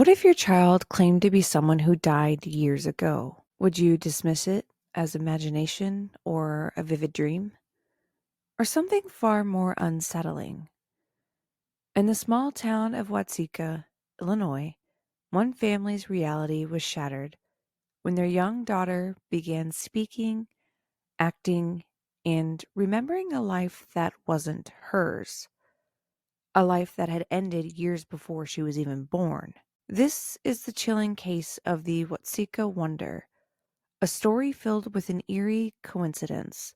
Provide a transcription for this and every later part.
What if your child claimed to be someone who died years ago? Would you dismiss it as imagination or a vivid dream? Or something far more unsettling? In the small town of Watseka, Illinois, one family's reality was shattered when their young daughter began speaking, acting, and remembering a life that wasn't hers, a life that had ended years before she was even born. This is the chilling case of the Watseka Wonder, a story filled with an eerie coincidence,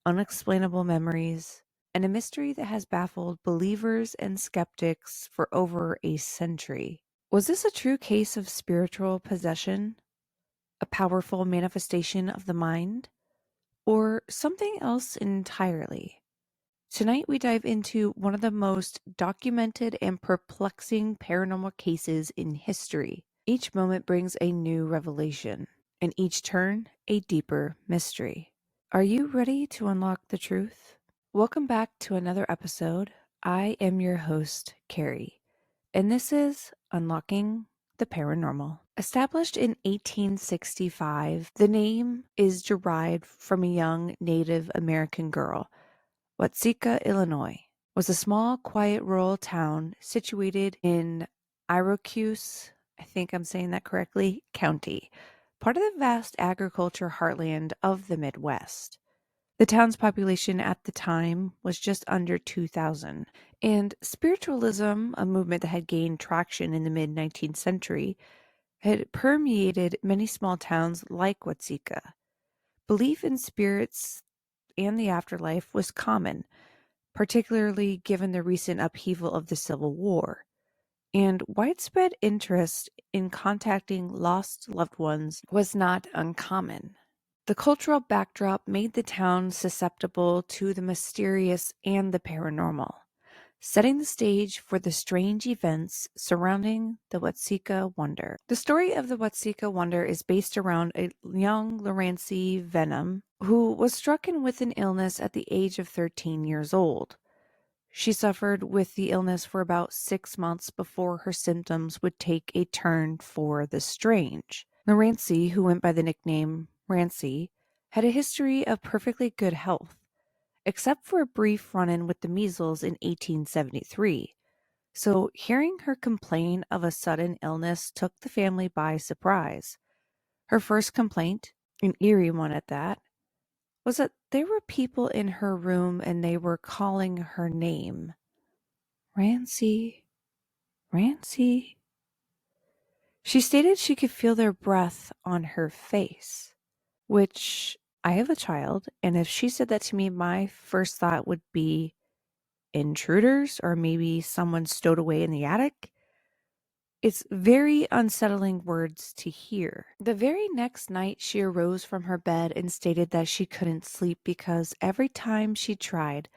unexplainable memories, and a mystery that has baffled believers and skeptics for over a century. Was this a true case of spiritual possession, a powerful manifestation of the mind, or something else entirely? Tonight we dive into one of the most documented and perplexing paranormal cases in history. Each moment brings a new revelation, and each turn a deeper mystery. Are you ready to unlock the truth? Welcome back to another episode. I am your host, Carrie, and this is Unlocking the Paranormal. Established in 1865, the name is derived from a young Native American girl. Watseka, Illinois, was a small, quiet rural town situated in Iroquois, I think I'm saying that correctly, County, part of the vast agriculture heartland of the Midwest. The town's population at the time was just under 2,000, and spiritualism, a movement that had gained traction in the mid-19th century, had permeated many small towns like Watseka. Belief in spirits and the afterlife was common, particularly given the recent upheaval of the Civil War, and widespread interest in contacting lost loved ones was not uncommon. The cultural backdrop made the town susceptible to the mysterious and the paranormal, setting the stage for the strange events surrounding the Watseka Wonder. The story of the Watseka Wonder is based around a young Lurancy Vennum who was stricken with an illness at the age of 13 years old. She suffered with the illness for about 6 months before her symptoms would take a turn for the strange. Rancy, who went by the nickname Rancy, had a history of perfectly good health, except for a brief run-in with the measles in 1873. So hearing her complain of a sudden illness took the family by surprise. Her first complaint, an eerie one at that, was that there were people in her room and they were calling her name. Rancy, Rancy. She stated she could feel their breath on her face, which I have a child, and if she said that to me, my first thought would be intruders or maybe someone stowed away in the attic. It's very unsettling words to hear. The very next night, she arose from her bed and stated that she couldn't sleep because every time she tried,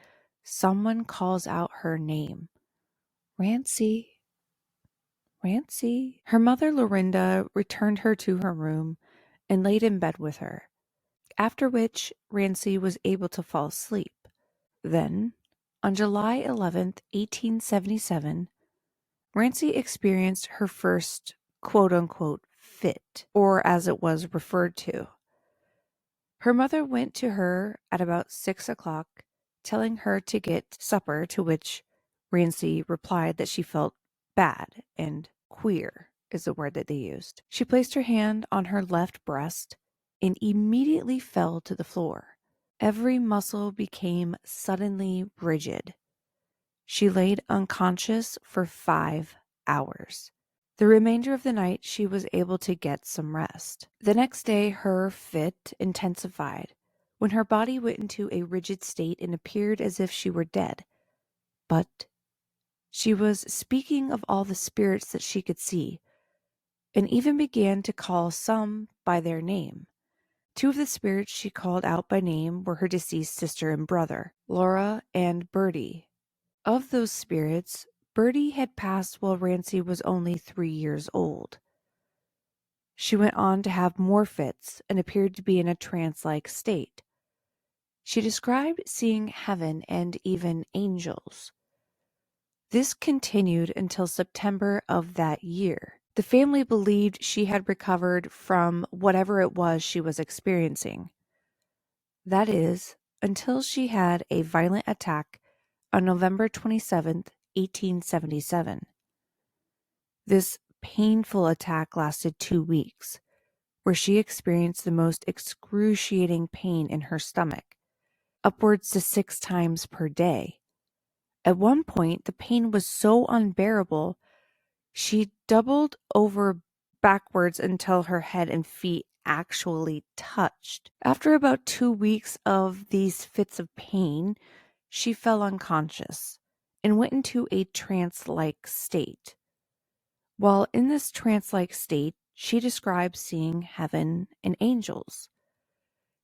someone calls out her name. Rancy, Rancy. Her mother, Lorinda, returned her to her room and laid in bed with her, after which Rancy was able to fall asleep. Then, on July 11th, 1877, Rancy experienced her first quote-unquote fit, or as it was referred to. Her mother went to her at about 6 o'clock, telling her to get supper, to which Rancy replied that she felt bad and queer is the word that they used. She placed her hand on her left breast and immediately fell to the floor. Every muscle became suddenly rigid. She laid unconscious for 5 hours. The remainder of the night, she was able to get some rest. The next day, her fit intensified when her body went into a rigid state and appeared as if she were dead. But she was speaking of all the spirits that she could see, and even began to call some by their name. 2 of the spirits she called out by name were her deceased sister and brother, Laura and Bertie. Of those spirits, Bertie had passed while Rancy was only 3 years old. She went on to have more fits and appeared to be in a trance-like state. She described seeing heaven and even angels. This continued until September of that year. The family believed she had recovered from whatever it was she was experiencing. That is, until she had a violent attack on November 27th, 1877. This painful attack lasted 2 weeks, where she experienced the most excruciating pain in her stomach, upwards to 6 times per day. At one point, the pain was so unbearable, she doubled over backwards until her head and feet actually touched. After about 2 weeks of these fits of pain, she fell unconscious and went into a trance-like state. While in this trance-like state, she describes seeing heaven and angels.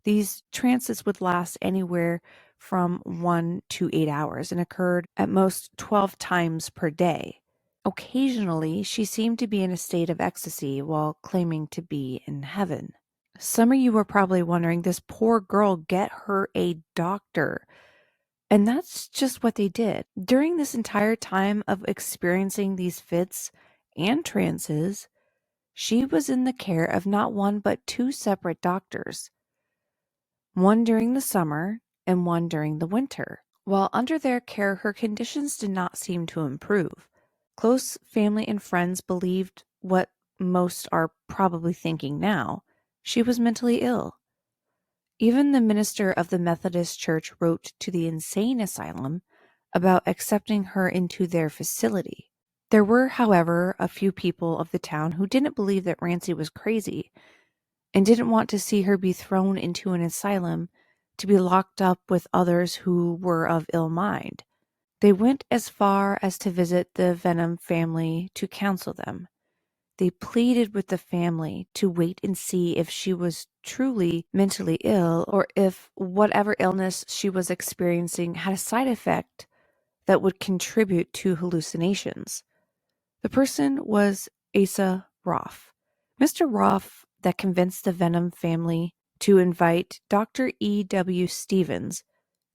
These trances would last anywhere from 1 to 8 hours and occurred at most 12 times per day. Occasionally, she seemed to be in a state of ecstasy while claiming to be in heaven. Some of you are probably wondering, this poor girl, get her a doctor. And that's just what they did. During this entire time of experiencing these fits and trances, she was in the care of not one but 2 separate doctors, one during the summer and one during the winter. While under their care, her conditions did not seem to improve. Close family and friends believed what most are probably thinking now: she was mentally ill. Even the minister of the Methodist Church wrote to the insane asylum about accepting her into their facility. There were, however, a few people of the town who didn't believe that Rancy was crazy and didn't want to see her be thrown into an asylum to be locked up with others who were of ill mind. They went as far as to visit the Vennum family to counsel them. They pleaded with the family to wait and see if she was truly mentally ill, or if whatever illness she was experiencing had a side effect that would contribute to hallucinations. The person was Asa Roth. Mr. Roth that convinced the Vennum family to invite Dr. E.W. Stevens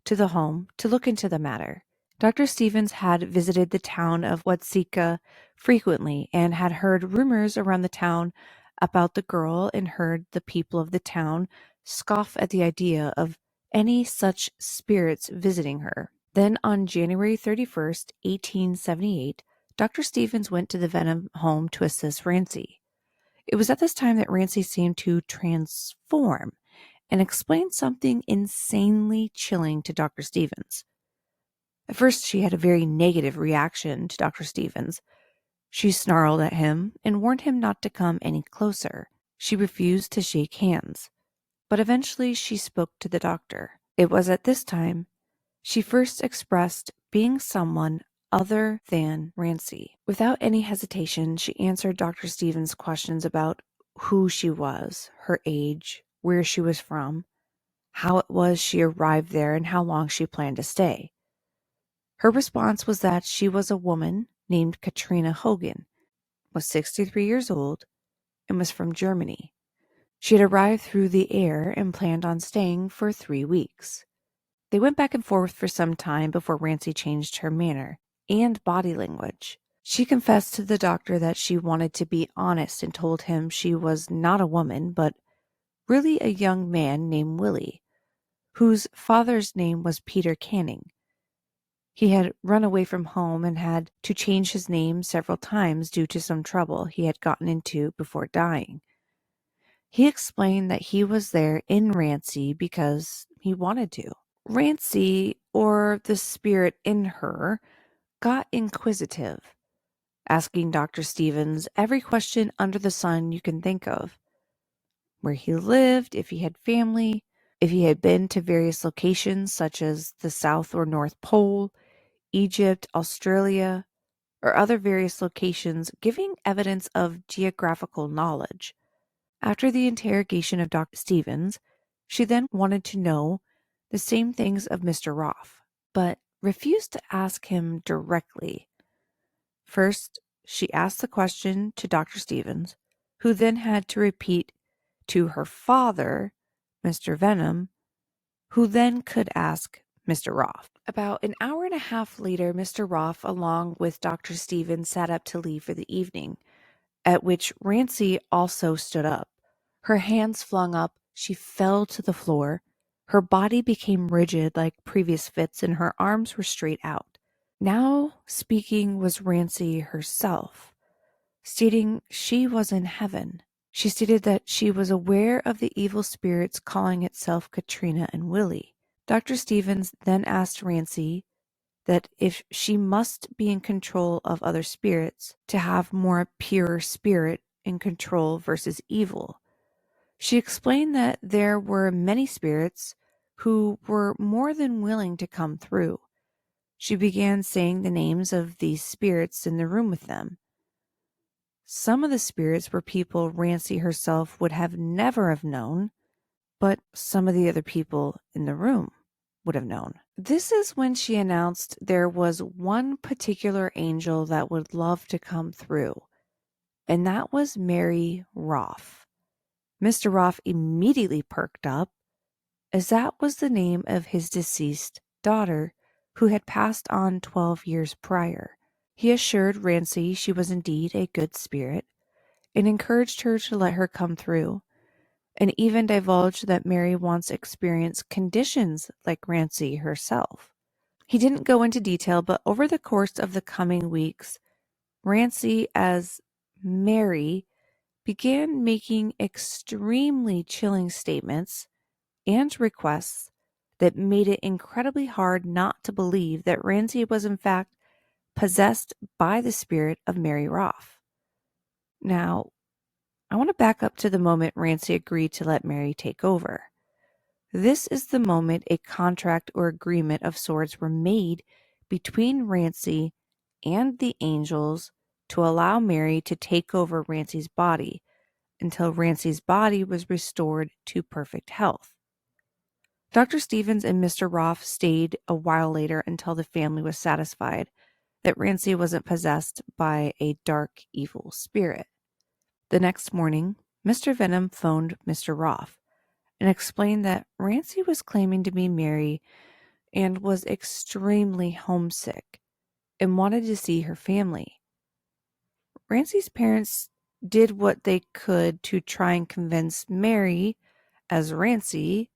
to the home to look into the matter. Dr. Stevens had visited the town of Watseka frequently and had heard rumors around the town about the girl, and heard the people of the town scoff at the idea of any such spirits visiting her. Then on January 31st, 1878, Dr. Stevens went to the Vennum home to assist Rancy. It was at this time that Rancy seemed to transform and explained something insanely chilling to Dr. Stevens. At first, she had a very negative reaction to Dr. Stevens. She snarled at him and warned him not to come any closer. She refused to shake hands, but eventually she spoke to the doctor. It was at this time she first expressed being someone other than Rancy. Without any hesitation, she answered Dr. Stevens' questions about who she was, her age, where she was from, how it was she arrived there, and how long she planned to stay. Her response was that she was a woman named Katrina Hogan, was 63 years old, and was from Germany. She had arrived through the air and planned on staying for 3 weeks. They went back and forth for some time before Rancy changed her manner and body language. She confessed to the doctor that she wanted to be honest and told him she was not a woman, but really a young man named Willie, whose father's name was Peter Canning. He had run away from home and had to change his name several times due to some trouble he had gotten into before dying. He explained that he was there in Rancy because he wanted to. Rancy, or the spirit in her, got inquisitive, asking Dr. Stevens every question under the sun you can think of. Where he lived, if he had family, if he had been to various locations such as the South or North Pole, Egypt, Australia, or other various locations, giving evidence of geographical knowledge. After the interrogation of Dr. Stevens, she then wanted to know the same things of Mr. Roth, but refused to ask him directly. First, she asked the question to Dr. Stevens, who then had to repeat to her father, Mr. Vennum, who then could ask Mr. Roth. About an hour and a half later, Mr. Roth, along with Dr. Stevens, sat up to leave for the evening. at which Rancy also stood up. Her hands flung up, she fell to the floor. Her body became rigid like previous fits, and her arms were straight out. Now speaking was Rancy herself, stating she was in heaven. She stated that she was aware of the evil spirits calling itself Katrina and Willie. Dr. Stevens then asked Rancy that if she must be in control of other spirits to have more pure spirit in control versus evil. She explained that there were many spirits who were more than willing to come through. She began saying the names of these spirits in the room with them. Some of the spirits were people Rancy herself would have never have known, but some of the other people in the room would have known. This is when she announced there was one particular angel that would love to come through, and that was Mary Roff. Mr. Roth immediately perked up, as that was the name of his deceased daughter, who had passed on 12 years prior. He assured Rancy she was indeed a good spirit, and encouraged her to let her come through, and even divulged that Mary once experienced conditions like Rancy herself. He didn't go into detail, but over the course of the coming weeks, Rancy, as Mary, began making extremely chilling statements and requests that made it incredibly hard not to believe that Rancy was in fact possessed by the spirit of Mary Roff. Now, I want to back up to the moment Rancy agreed to let Mary take over. This is the moment a contract or agreement of sorts were made between Rancy and the angels to allow Mary to take over Rancy's body until Rancy's body was restored to perfect health. Dr. Stevens and Mr. Roth stayed a while later until the family was satisfied that Rancy wasn't possessed by a dark, evil spirit. The next morning, Mr. Vennum phoned Mr. Roth and explained that Rancy was claiming to be Mary and was extremely homesick and wanted to see her family. Rancy's parents did what they could to try and convince Mary, as Rancy,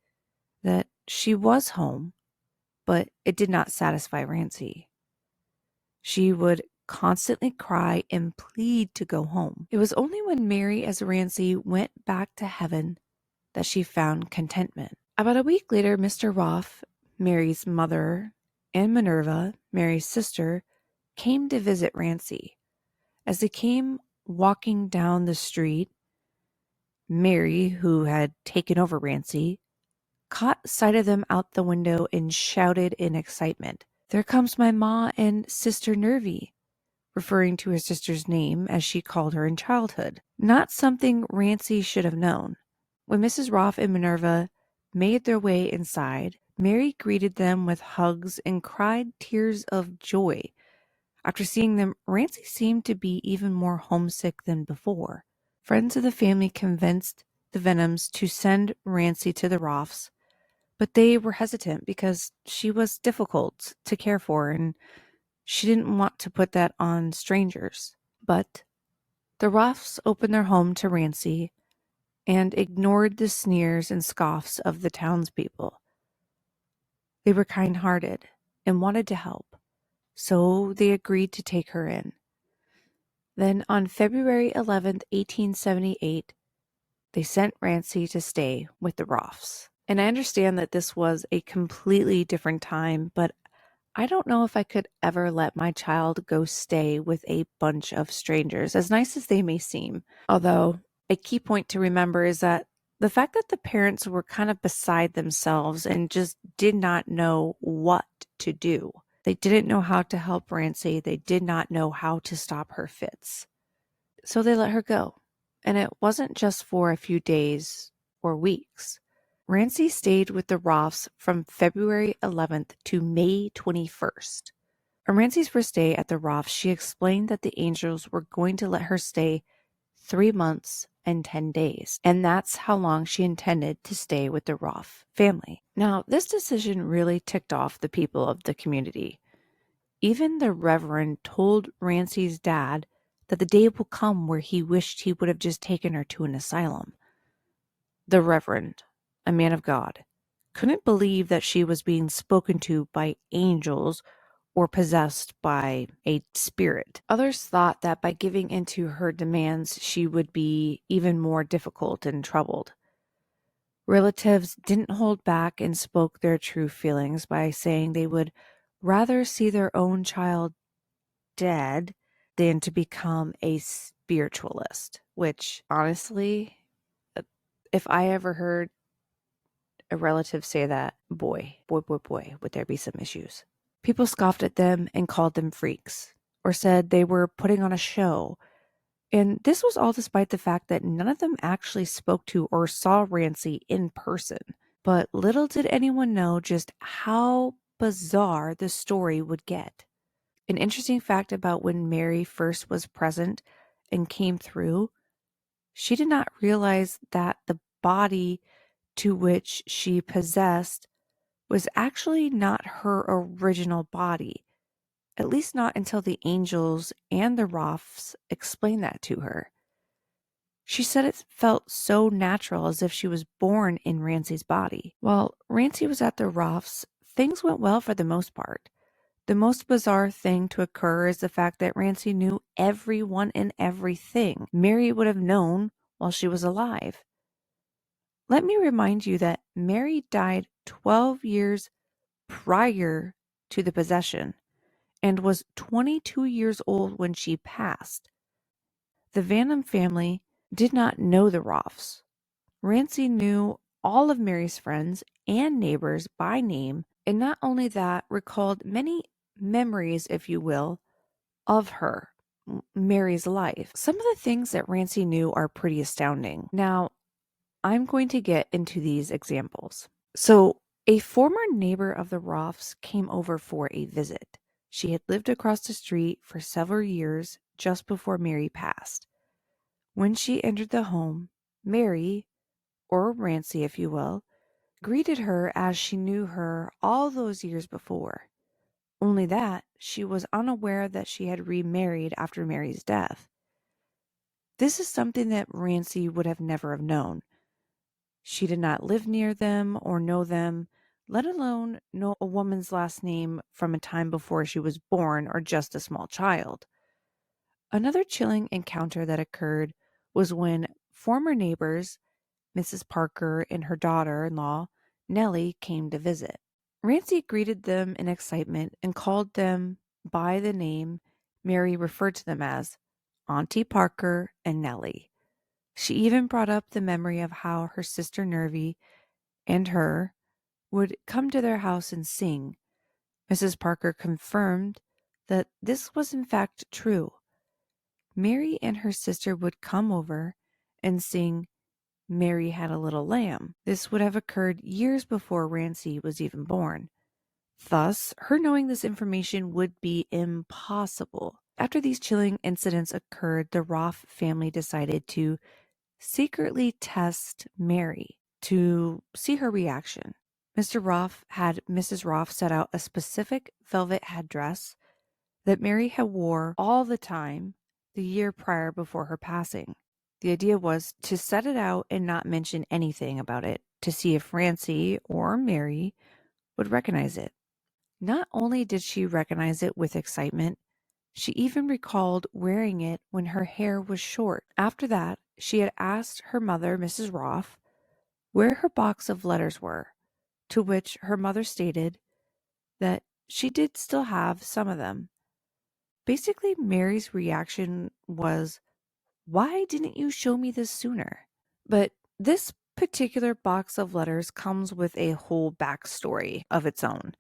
that she was home, but it did not satisfy Rancy. She would constantly cry and plead to go home. It was only when Mary, as Rancy, went back to heaven that she found contentment. About a week later, Mr. Roth, Mary's mother, and Minerva, Mary's sister, came to visit Rancy. As they came walking down the street, Mary, who had taken over Rancy, caught sight of them out the window and shouted in excitement, "There comes my ma and Sister Nervy," referring to her sister's name as she called her in childhood. Not something Rancy should have known. When Mrs. Roff and Minerva made their way inside, Mary greeted them with hugs and cried tears of joy. After seeing them, Rancy seemed to be even more homesick than before. Friends of the family convinced the Venoms to send Rancy to the Roffs, but they were hesitant because she was difficult to care for and she didn't want to put that on strangers. But the Roffs opened their home to Rancy and ignored the sneers and scoffs of the townspeople. They were kind-hearted and wanted to help, so they agreed to take her in. Then on February 11th, 1878, they sent Rancy to stay with the Roffs. And I understand that this was a completely different time, but I don't know if I could ever let my child go stay with a bunch of strangers, as nice as they may seem. Although, a key point to remember is that the fact that the parents were kind of beside themselves and just did not know what to do. They didn't know how to help Rancy. They did not know how to stop her fits. So they let her go. And it wasn't just for a few days or weeks. Rancy stayed with the Roths from February 11th to May 21st. On Rancy's first day at the Roths, she explained that the angels were going to let her stay 3 months and 10 days, and that's how long she intended to stay with the Roth family. Now, this decision really ticked off the people of the community. Even the Reverend told Rancy's dad that the day will come where he wished he would have just taken her to an asylum. The Reverend, a man of God, couldn't believe that she was being spoken to by angels or possessed by a spirit. Others thought that by giving into her demands, she would be even more difficult and troubled. Relatives didn't hold back and spoke their true feelings by saying they would rather see their own child dead than to become a spiritualist, which honestly, if I ever heard a relative say that, boy, would there be some issues. People scoffed at them and called them freaks, or said they were putting on a show. And this was all despite the fact that none of them actually spoke to or saw Rancy in person. But little did anyone know just how bizarre the story would get. An interesting fact about when Mary first was present and came through, she did not realize that the body to which she possessed was actually not her original body, at least not until the angels and the Roths explained that to her. She said it felt so natural, as if she was born in Rancy's body. While Rancy was at the Roths, things went well for the most part. The most bizarre thing to occur is the fact that Rancy knew everyone and everything Mary would have known while she was alive. Let me remind you that Mary died 12 years prior to the possession and was 22 years old when she passed. The Vennum family did not know the Roths. Rancy knew all of Mary's friends and neighbors by name, and not only that, recalled many memories, if you will, of her, Mary's life. Some of the things that Rancy knew are pretty astounding. Now, I'm going to get into these examples. So, a former neighbor of the Roths came over for a visit. She had lived across the street for several years just before Mary passed. When she entered the home, Mary, or Rancy if you will, greeted her as she knew her all those years before. Only that she was unaware that she had remarried after Mary's death. This is something that Rancy would have never have known. She did not live near them or know them, let alone know a woman's last name from a time before she was born or just a small child. Another chilling encounter that occurred was when former neighbors, Mrs. Parker and her daughter-in-law, Nellie, came to visit. Rancy greeted them in excitement and called them by the name Mary referred to them as, Auntie Parker and Nellie. She even brought up the memory of how her sister Nervy and her would come to their house and sing. Mrs. Parker confirmed that this was in fact true. Mary and her sister would come over and sing Mary Had a Little Lamb. This would have occurred years before Rancy was even born. Thus, her knowing this information would be impossible. After these chilling incidents occurred, the Roth family decided to secretly test Mary to see her reaction. Mr. Roth had Mrs. Roth set out a specific velvet headdress that Mary had wore all the time the year prior before her passing. The idea was to set it out and not mention anything about it to see if Rancy or Mary would recognize it. Not only did she recognize it with excitement, she even recalled wearing it when her hair was short. After that, she had asked her mother, Mrs. Roth, where her box of letters were, to which her mother stated that she did still have some of them. Basically, Mary's reaction was, "Why didn't you show me this sooner?" But this particular box of letters comes with a whole backstory of its own.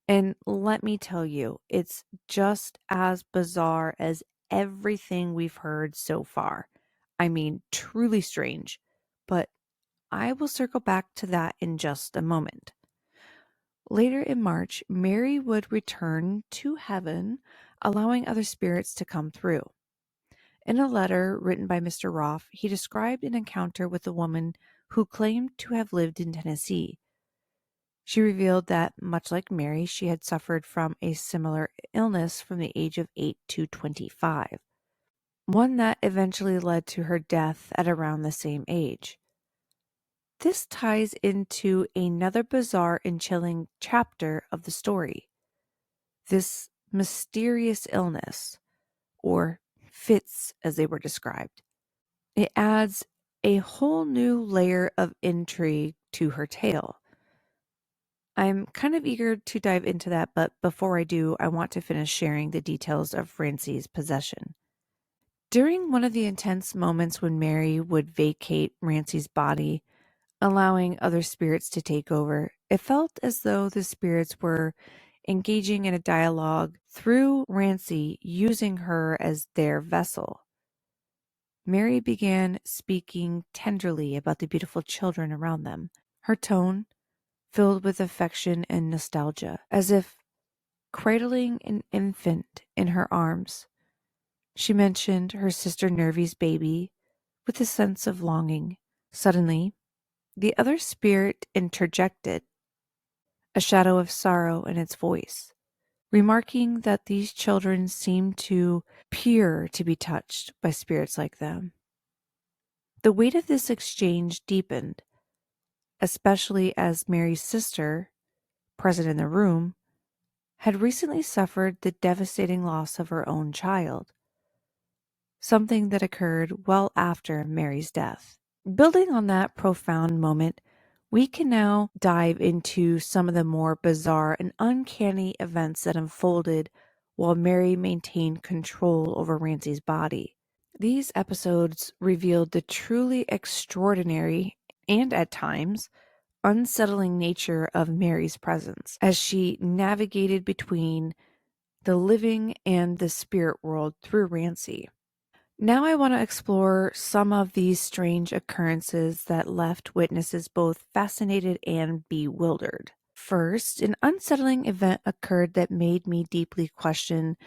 And let me tell you, it's just as bizarre as everything we've heard so far. I mean, truly strange. But I will circle back to that in just a moment. Later in March, Mary would return to heaven, allowing other spirits to come through. In a letter written by Mr. Roth, he described an encounter with a woman who claimed to have lived in Tennessee. She revealed that, much like Mary, she had suffered from a similar illness from the age of 8 to 25. one that eventually led to her death at around the same age. This ties into another bizarre and chilling chapter of the story. This mysterious illness, or fits as they were described. It adds a whole new layer of intrigue to her tale. I'm kind of eager to dive into that, but before I do, I want to finish sharing the details of Rancy's possession. During one of the intense moments when Mary would vacate Rancy's body, allowing other spirits to take over, it felt as though the spirits were engaging in a dialogue through Rancy, using her as their vessel. Mary began speaking tenderly about the beautiful children around them, her tone filled with affection and nostalgia, as if cradling an infant in her arms. She mentioned her sister Nervy's baby with a sense of longing. Suddenly, the other spirit interjected, a shadow of sorrow in its voice, remarking that these children seemed to appear to be touched by spirits like them. The weight of this exchange deepened, especially as Mary's sister, present in the room, had recently suffered the devastating loss of her own child, something that occurred well after Mary's death. Building on that profound moment, we can now dive into some of the more bizarre and uncanny events that unfolded while Mary maintained control over Rancy's body. These episodes revealed the truly extraordinary and, at times, unsettling nature of Mary's presence as she navigated between the living and the spirit world through Rancy. Now I want to explore some of these strange occurrences that left witnesses both fascinated and bewildered. First, an unsettling event occurred that made me deeply question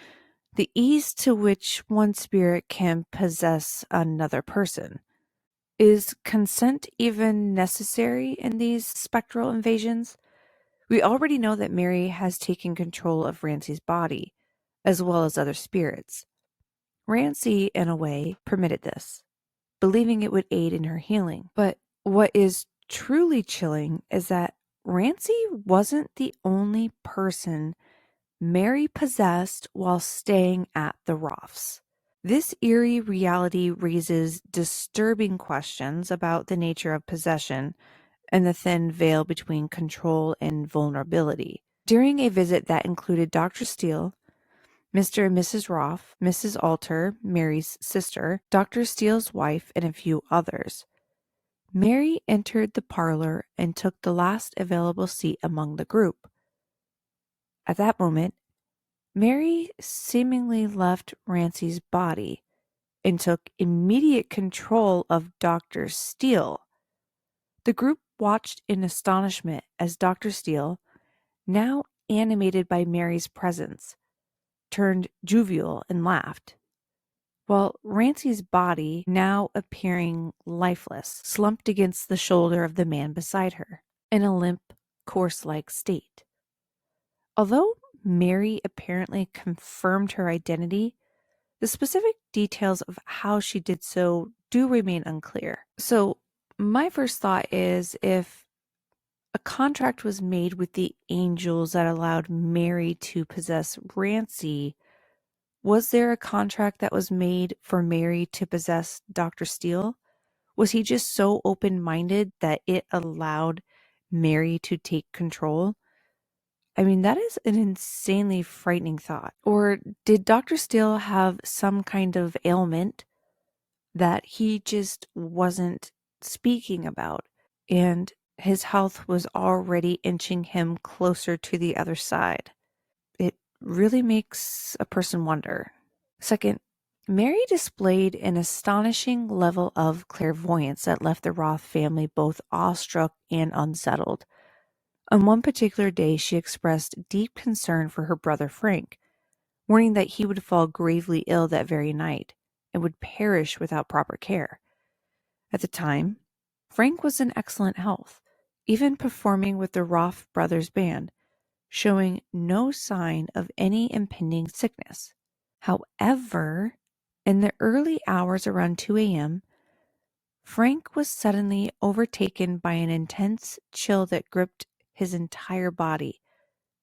the ease to which one spirit can possess another person. Is consent even necessary in these spectral invasions? We already know that Mary has taken control of Rancy's body, as well as other spirits. Rancy, in a way, permitted this, believing it would aid in her healing. But what is truly chilling is that Rancy wasn't the only person Mary possessed while staying at the Roths. This eerie reality raises disturbing questions about the nature of possession and the thin veil between control and vulnerability. During a visit that included Dr. Steele, Mr. and Mrs. Roff, Mrs. Alter, Mary's sister, Dr. Steele's wife, and a few others, Mary entered the parlor and took the last available seat among the group. At that moment, Mary seemingly left Rancy's body and took immediate control of Dr. Steele. The group watched in astonishment as Dr. Steele, now animated by Mary's presence, turned jovial and laughed, while Rancy's body, now appearing lifeless, slumped against the shoulder of the man beside her, in a limp, corpse-like state. Although Mary apparently confirmed her identity, the specific details of how she did so do remain unclear. So, my first thought is, if a contract was made with the angels that allowed Mary to possess Rancy, was there a contract that was made for Mary to possess Dr. Steele? Was he just so open-minded that it allowed Mary to take control? I mean, that is an insanely frightening thought. Or did Dr. Steele have some kind of ailment that he just wasn't speaking about, and his health was already inching him closer to the other side? It really makes a person wonder. Second, Mary displayed an astonishing level of clairvoyance that left the Roth family both awestruck and unsettled. On one particular day, she expressed deep concern for her brother Frank, warning that he would fall gravely ill that very night and would perish without proper care. At the time, Frank was in excellent health, even performing with the Roth brothers band, showing no sign of any impending sickness. However, In the early hours around 2 a.m., Frank was suddenly overtaken by an intense chill that gripped his entire body,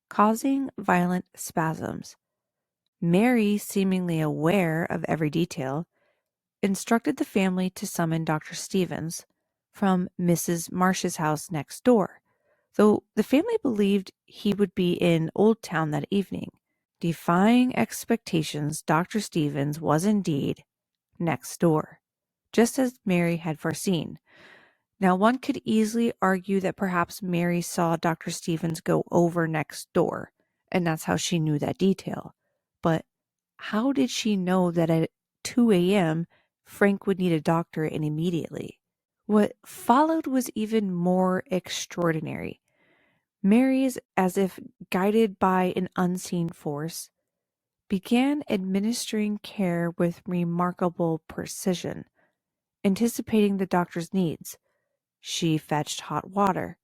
causing violent spasms. Mary, seemingly aware of every detail, instructed the family to summon Dr. Stevens from Mrs. Marsh's house next door, though the family believed he would be in Old Town that evening. Defying expectations, Dr. Stevens was indeed next door, just as Mary had foreseen. Now, one could easily argue that perhaps Mary saw Dr. Stevens go over next door, and that's how she knew that detail. But how did she know that at 2 a.m. Frank would need a doctor and immediately? What followed was even more extraordinary. Mary's, as if guided by an unseen force, began administering care with remarkable precision, anticipating the doctor's needs. She fetched hot water,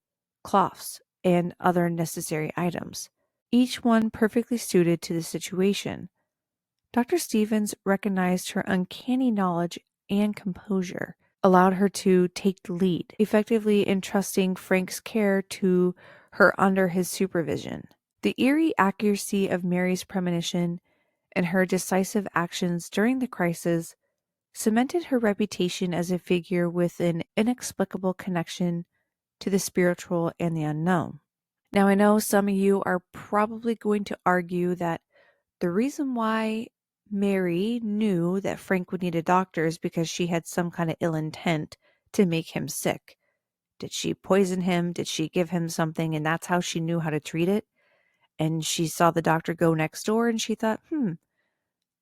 cloths, and other necessary items, each one perfectly suited to the situation. Dr. Stevens recognized her uncanny knowledge and composure, allowed her to take the lead, effectively entrusting Frank's care to her under his supervision. The eerie accuracy of Mary's premonition and her decisive actions during the crisis cemented her reputation as a figure with an inexplicable connection to the spiritual and the unknown. Now, I know some of you are probably going to argue that the reason why Mary knew that Frank would need a doctor is because she had some kind of ill intent to make him sick. Did she poison him? Did she give him something and that's how she knew how to treat it? And she saw the doctor go next door and she thought,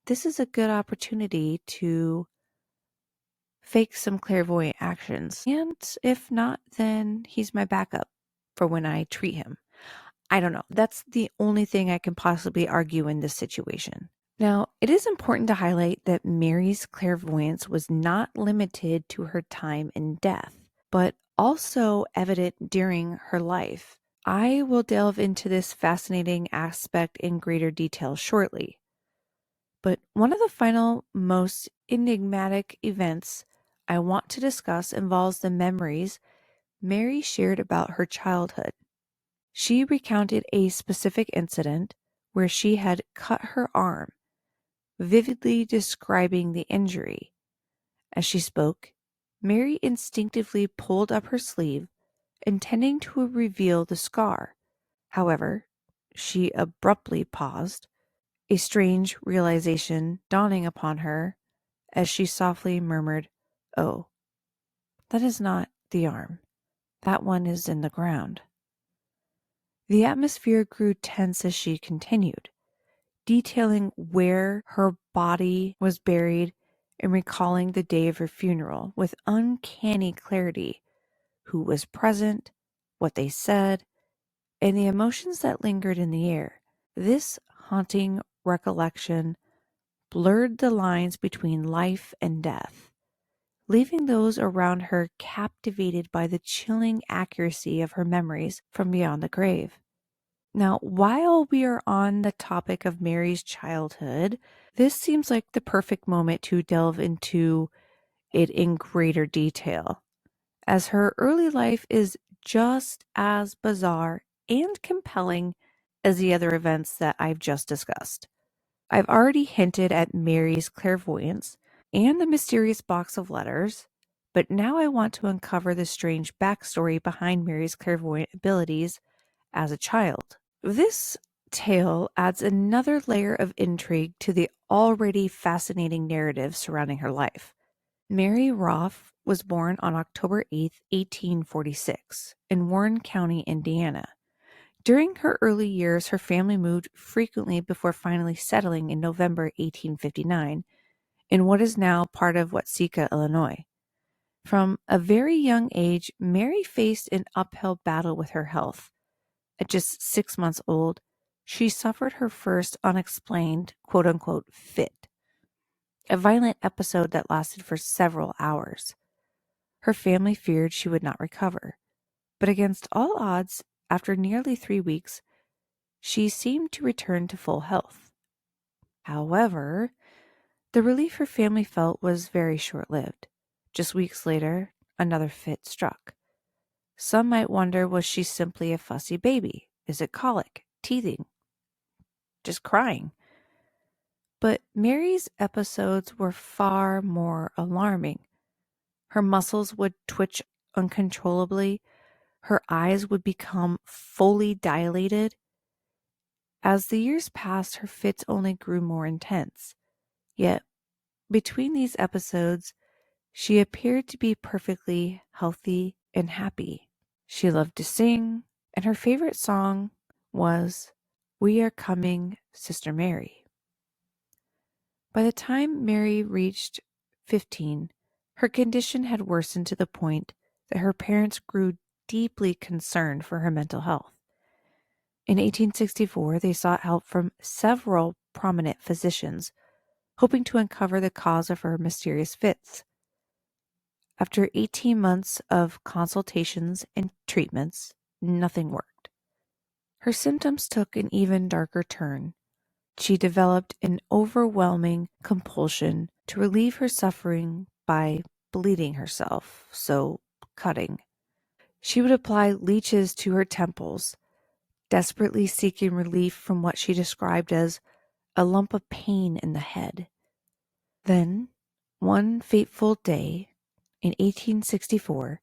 this is a good opportunity to fake some clairvoyant actions. And if not, then he's my backup for when I treat him. I don't know. That's the only thing I can possibly argue in this situation. Now, it is important to highlight that Mary's clairvoyance was not limited to her time in death, but also evident during her life. I will delve into this fascinating aspect in greater detail shortly. But one of the final, most enigmatic events I want to discuss involves the memories Mary shared about her childhood. She recounted a specific incident where she had cut her arm, vividly describing the injury. As she spoke, Mary instinctively pulled up her sleeve, intending to reveal the scar. However, she abruptly paused, a strange realization dawning upon her as she softly murmured, "Oh, that is not the arm. That one is in the ground." The atmosphere grew tense as she continued, detailing where her body was buried and recalling the day of her funeral with uncanny clarity, who was present, what they said, and the emotions that lingered in the air. This haunting recollection blurred the lines between life and death, leaving those around her captivated by the chilling accuracy of her memories from beyond the grave. Now, while we are on the topic of Mary's childhood, this seems like the perfect moment to delve into it in greater detail, as her early life is just as bizarre and compelling as the other events that I've just discussed. I've already hinted at Mary's clairvoyance and the mysterious box of letters, but now I want to uncover the strange backstory behind Mary's clairvoyant abilities as a child. This tale adds another layer of intrigue to the already fascinating narrative surrounding her life. Mary Roff was born on October 8, 1846, in Warren County, Indiana. During her early years, her family moved frequently before finally settling in November 1859 in what is now part of Watseka, Illinois. From a very young age, Mary faced an uphill battle with her health. At just 6 months old, she suffered her first unexplained, quote-unquote, fit, a violent episode that lasted for several hours. Her family feared she would not recover, but against all odds, after nearly 3 weeks, she seemed to return to full health. However, The relief her family felt was very short-lived. Just weeks later, another fit struck. Some might wonder, was she simply a fussy baby? Is it colic, teething, just crying? But Mary's episodes were far more alarming. Her muscles would twitch uncontrollably. Her eyes would become fully dilated. As the years passed, her fits only grew more intense. Yet, between these episodes, she appeared to be perfectly healthy and happy. She loved to sing, and her favorite song was "We Are Coming, Sister Mary." By the time Mary reached 15, her condition had worsened to the point that her parents grew deeply concerned for her mental health. In 1864, they sought help from several prominent physicians, hoping to uncover the cause of her mysterious fits. After 18 months of consultations and treatments, nothing worked. Her symptoms took an even darker turn. She developed an overwhelming compulsion to relieve her suffering by bleeding herself, so cutting. She would apply leeches to her temples, desperately seeking relief from what she described as a lump of pain in the head. Then, one fateful day in 1864,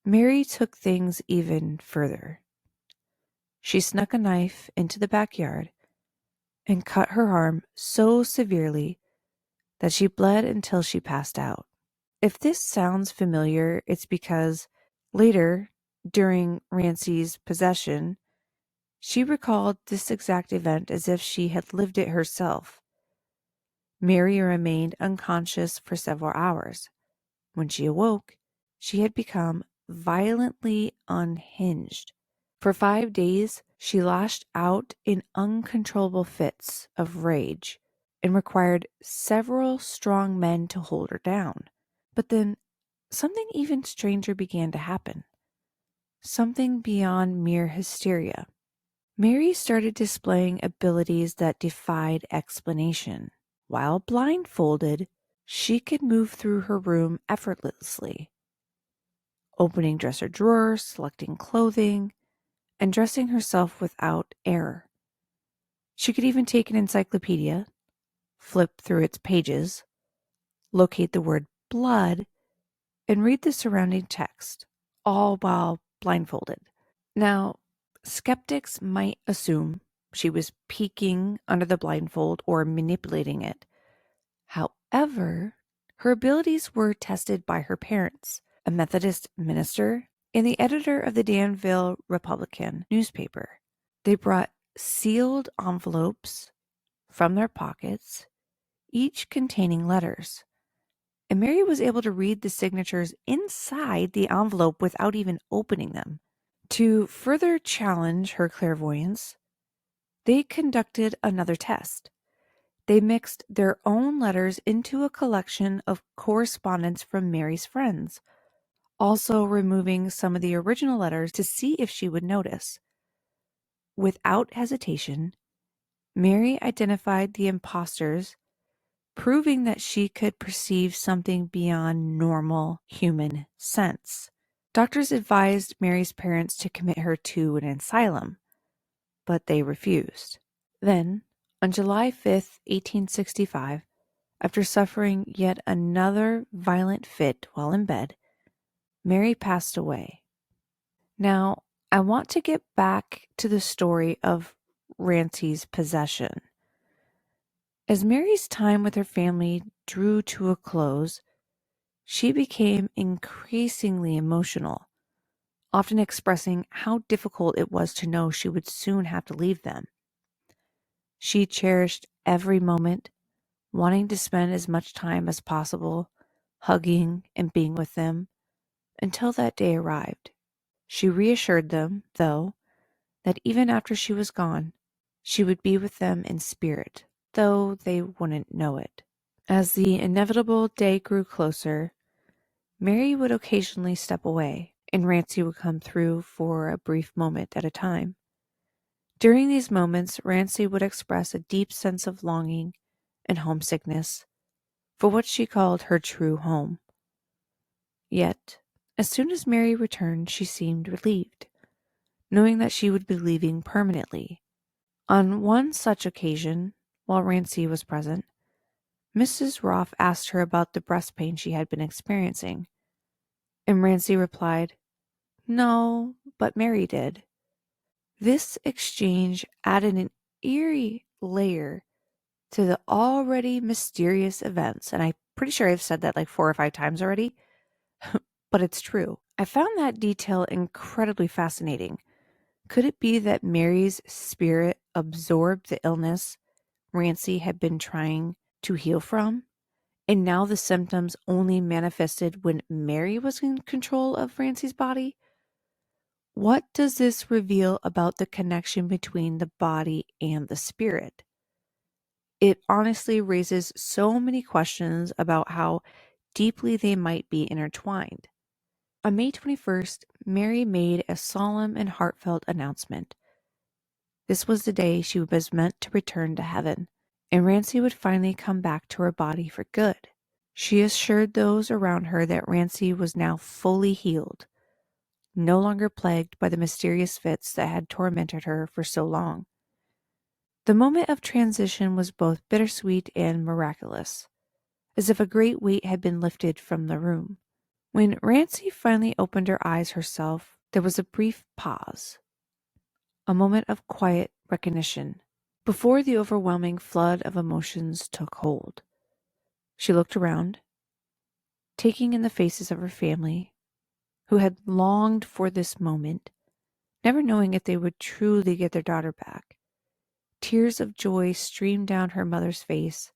Mary took things even further. She snuck a knife into the backyard and cut her arm so severely that she bled until she passed out. If this sounds familiar, it's because later, during Rancy's possession, she recalled this exact event as if she had lived it herself. Mary remained unconscious for several hours. When she awoke, she had become violently unhinged. For 5 days, she lashed out in uncontrollable fits of rage and required several strong men to hold her down. But then something even stranger began to happen. Something beyond mere hysteria. Mary started displaying abilities that defied explanation. While blindfolded, she could move through her room effortlessly, opening dresser drawers, selecting clothing, and dressing herself without error. She could even take an encyclopedia, flip through its pages, locate the word blood, and read the surrounding text, all while blindfolded. Now, skeptics might assume she was peeking under the blindfold or manipulating it. However, her abilities were tested by her parents, a Methodist minister, and the editor of the Danville Republican newspaper. They brought sealed envelopes from their pockets, each containing letters. And Mary was able to read the signatures inside the envelope without even opening them. To further challenge her clairvoyance, they conducted another test. They mixed their own letters into a collection of correspondence from Mary's friends, also removing some of the original letters to see if she would notice. Without hesitation, Mary identified the imposters, proving that she could perceive something beyond normal human sense. Doctors advised Mary's parents to commit her to an asylum, but they refused. Then, on July 5th, 1865, after suffering yet another violent fit while in bed, Mary passed away. Now, I want to get back to the story of Rancy's possession. As Mary's time with her family drew to a close, she became increasingly emotional, often expressing how difficult it was to know she would soon have to leave them. She cherished every moment, wanting to spend as much time as possible hugging and being with them until that day arrived. She reassured them, though, that even after she was gone, she would be with them in spirit, though they wouldn't know it. As the inevitable day grew closer, Mary would occasionally step away, and Rancy would come through for a brief moment at a time. During these moments, Rancy would express a deep sense of longing and homesickness, for what she called her true home. Yet, as soon as Mary returned, she seemed relieved, knowing that she would be leaving permanently. On one such occasion, while Rancy was present, Mrs. Roff asked her about the breast pain she had been experiencing, and Rancy replied, "No, but Mary did." This exchange added an eerie layer to the already mysterious events, and I'm pretty sure I've said that like 4 or 5 times already, but it's true. I found that detail incredibly fascinating. Could it be that Mary's spirit absorbed the illness Rancy had been trying to heal from, and now the symptoms only manifested when Mary was in control of Rancy's body? What does this reveal about the connection between the body and the spirit? It honestly raises so many questions about how deeply they might be intertwined. On May 21st, Mary made a solemn and heartfelt announcement. This was the day she was meant to return to heaven, and Rancy would finally come back to her body for good. She assured those around her that Rancy was now fully healed, no longer plagued by the mysterious fits that had tormented her for so long. The moment of transition was both bittersweet and miraculous, as if a great weight had been lifted from the room. When Rancy finally opened her eyes herself, there was a brief pause, a moment of quiet recognition, before the overwhelming flood of emotions took hold. She looked around, taking in the faces of her family, who had longed for this moment, never knowing if they would truly get their daughter back. Tears of joy streamed down her mother's face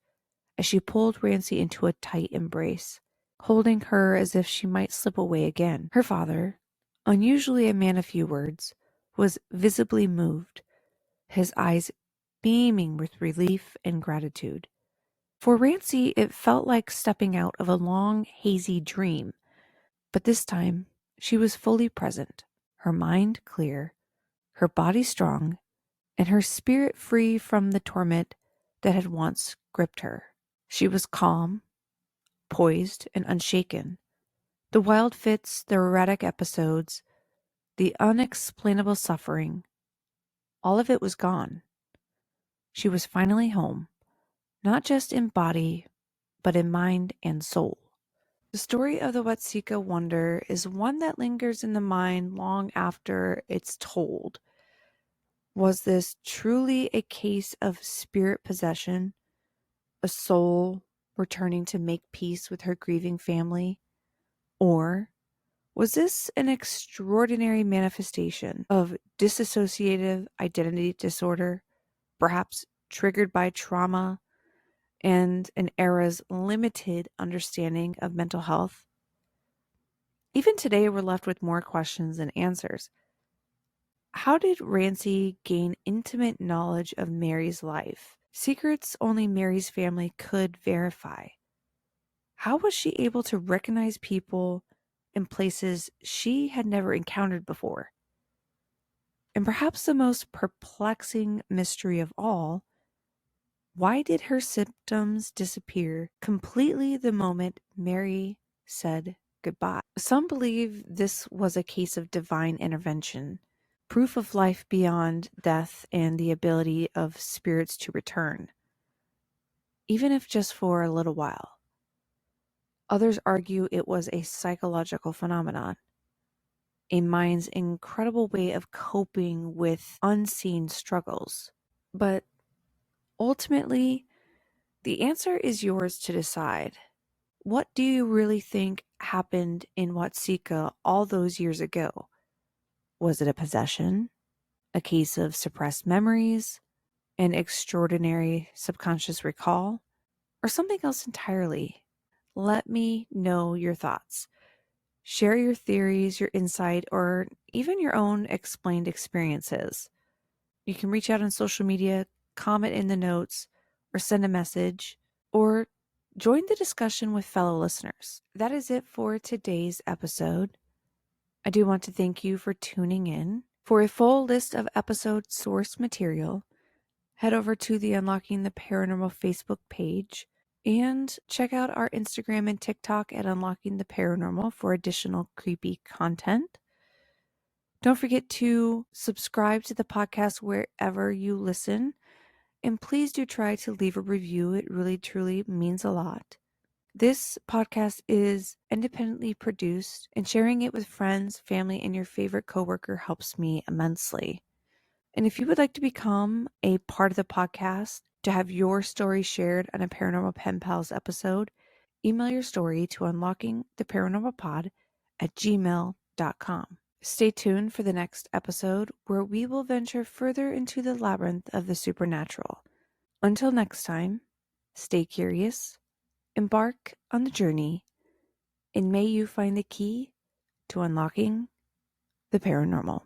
as she pulled Rancy into a tight embrace, holding her as if she might slip away again. Her father, unusually a man of few words, was visibly moved, his eyes beaming with relief and gratitude. For Rancy, it felt like stepping out of a long, hazy dream, but this time she was fully present, her mind clear, her body strong, and her spirit free from the torment that had once gripped her. She was calm, poised, and unshaken. The wild fits, the erratic episodes, the unexplainable suffering, all of it was gone. She was finally home, not just in body, but in mind and soul. The story of the Watseka Wonder is one that lingers in the mind long after it's told. Was this truly a case of spirit possession, a soul returning to make peace with her grieving family? Or was this an extraordinary manifestation of dissociative identity disorder, perhaps triggered by trauma and an era's limited understanding of mental health? Even today, we're left with more questions than answers. How did Rancy gain intimate knowledge of Mary's life? Secrets only Mary's family could verify. How was she able to recognize people in places she had never encountered before? And perhaps the most perplexing mystery of all, why did her symptoms disappear completely the moment Mary said goodbye? Some believe this was a case of divine intervention, proof of life beyond death and the ability of spirits to return, even if just for a little while. Others argue it was a psychological phenomenon, a mind's incredible way of coping with unseen struggles. But ultimately, the answer is yours to decide. What do you really think happened in Watseka all those years ago? Was it a possession, a case of suppressed memories, an extraordinary subconscious recall, or something else entirely? Let me know your thoughts. Share your theories, your insight, or even your own explained experiences. You can reach out on social media, comment in the notes, or send a message, or join the discussion with fellow listeners. That is it for today's episode. I do want to thank you for tuning in. For a full list of episode source material, head over to the Unlocking the Paranormal Facebook page. And check out our Instagram and TikTok at Unlocking the Paranormal for additional creepy content. Don't forget to subscribe to the podcast wherever you listen. And please do try to leave a review. It really, truly means a lot. This podcast is independently produced, and sharing it with friends, family, and your favorite coworker helps me immensely. And if you would like to become a part of the podcast, to have your story shared on a Paranormal Pen Pals episode, email your story to unlockingtheparanormalpod@gmail.com. Stay tuned for the next episode where we will venture further into the labyrinth of the supernatural. Until next time, stay curious, embark on the journey, and may you find the key to unlocking the paranormal.